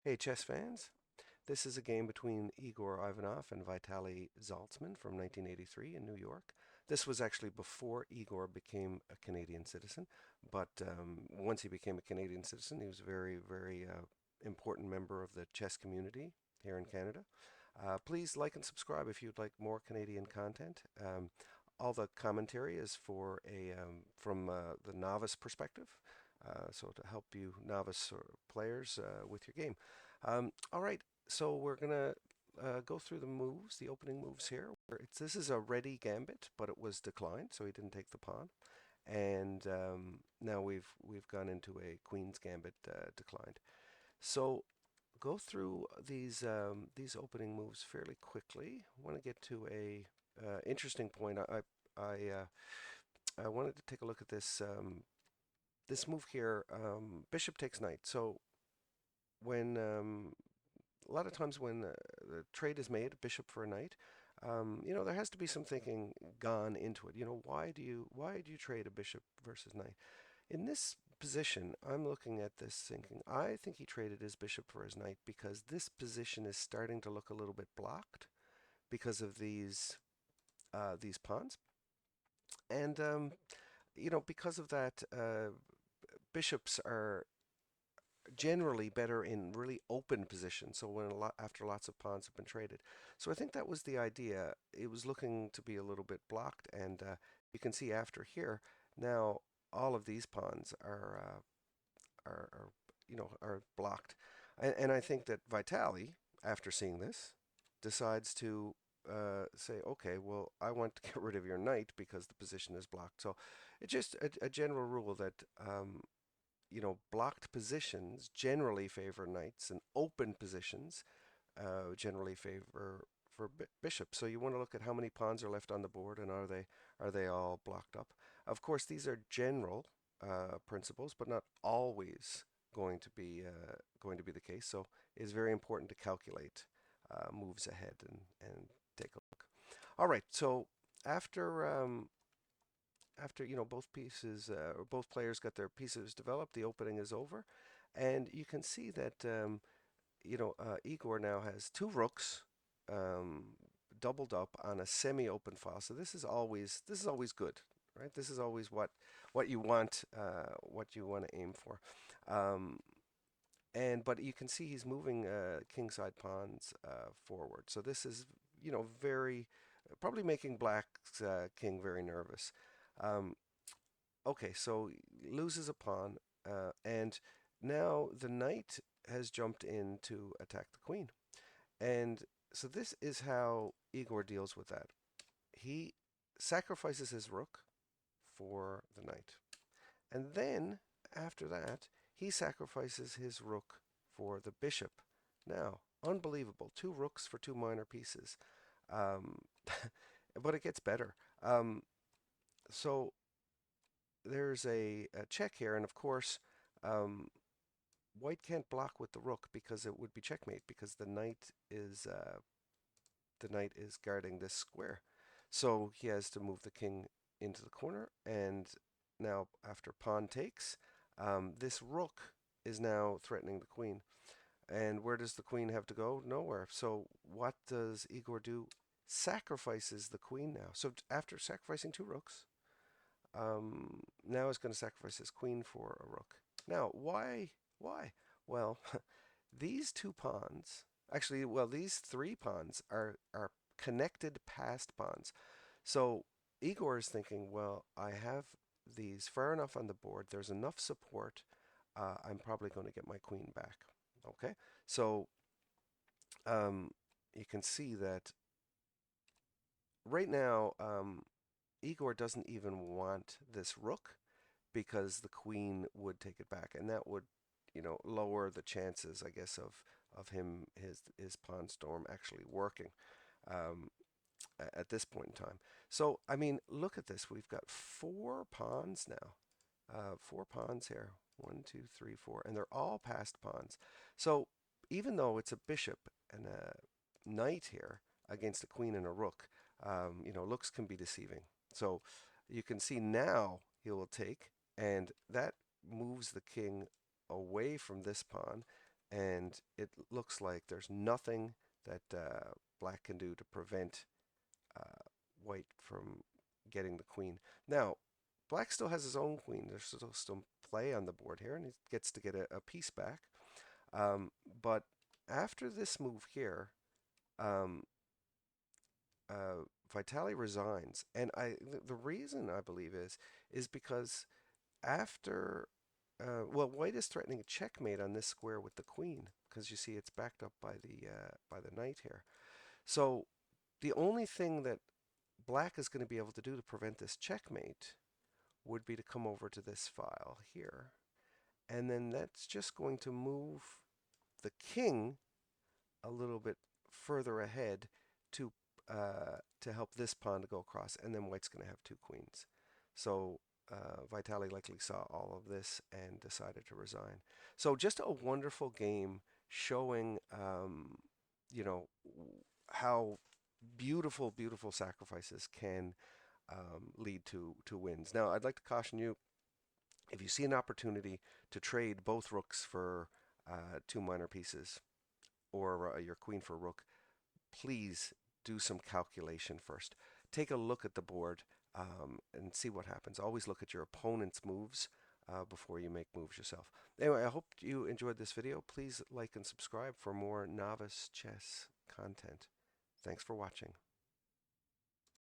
Hey, chess fans. This is a game between Igor Ivanov and Vitaly Zaltsman from 1983 in New York. This was actually before Igor became a Canadian citizen, but once he became a Canadian citizen, he was a very important member of the chess community here in Canada. Please like and subscribe if you'd like more Canadian content. All the commentary is from the novice perspective, so to help you novice players with your game. All right, so we're gonna go through the moves, the opening moves here. This is a ready gambit, but it was declined, so he didn't take the pawn. And now we've gone into a queen's gambit declined. So go through these opening moves fairly quickly. I want to get to a interesting point. I, uh, I wanted to take a look at this move here. Bishop takes knight. So when a lot of times when the trade is made, bishop for a knight, there has to be some thinking gone into it. Why do you trade a bishop versus knight? In this position, I'm looking at this thinking, I think he traded his bishop for his knight because this position is starting to look a little bit blocked because of these pawns. And because of that, bishops are generally better in really open positions. So after lots of pawns have been traded. So I think that was the idea. It was looking to be a little bit blocked, and you can see after here now all of these pawns are blocked, and I think that Vitali, after seeing this, decides to say, okay, well, I want to get rid of your knight because the position is blocked. So it's just a general rule that blocked positions generally favor knights, and open positions generally favor for bishops. So you want to look at how many pawns are left on the board, and are they all blocked up? Of course, these are general principles, but not always going to be the case. So it's very important to calculate moves ahead and take a look. All right, so after both pieces or both players got their pieces developed, the opening is over, and you can see that Igor now has two rooks um, doubled up on a semi-open file. So this is always good, right? This is always what you want to aim for. Um, but you can see he's moving kingside pawns forward. So this is very probably making black's king very nervous. Um, okay, so loses a pawn, and now the knight has jumped in to attack the queen. And so this is how Igor deals with that. He sacrifices his rook for the knight. And then, after that, he sacrifices his rook for the bishop. Now, unbelievable. Two rooks for two minor pieces. Um, but it gets better. So there's a check here, and of course, um, white can't block with the rook because it would be checkmate because the knight is guarding this square. So he has to move the king into the corner, and now after pawn takes, this rook is now threatening the queen. And where does the queen have to go? Nowhere. So what does Igor do? Sacrifices the queen now. So after sacrificing two rooks, now he's going to sacrifice his queen for a rook. Now, why? Why? Well, these two pawns, actually, well, these three pawns are connected passed pawns. So Igor is thinking, well, I have these far enough on the board. There's enough support. I'm probably going to get my queen back. Okay, so um, you can see that right now Igor doesn't even want this rook because the queen would take it back, and that would, lower the chances, I guess, of his pawn storm actually working um, at this point in time. So, I mean, look at this. We've got four pawns now, four pawns here. One, two, three, four, and they're all passed pawns. So, even though it's a bishop and a knight here against a queen and a rook, looks can be deceiving. So, you can see now he will take, and that moves the king away from this pawn, and it looks like there's nothing that black can do to prevent uh, white from getting the queen. Now, black still has his own queen. There's still some play on the board here, and he gets to get a piece back. Um, but after this move here, um, uh, Vitaly resigns, and the reason I believe is because after well, white is threatening a checkmate on this square with the queen because you see it's backed up by the knight here. So the only thing that black is going to be able to do to prevent this checkmate would be to come over to this file here, and then that's just going to move the king a little bit further ahead to to help this pawn to go across, and then white's going to have two queens. So Vitaly likely saw all of this and decided to resign. So just a wonderful game showing, you know, how beautiful, beautiful sacrifices can lead to wins. Now, I'd like to caution you, if you see an opportunity to trade both rooks for two minor pieces or your queen for rook, please do some calculation first. Take a look at the board and see what happens. Always look at your opponent's moves before you make moves yourself. Anyway, I hope you enjoyed this video. Please like and subscribe for more novice chess content. Thanks for watching.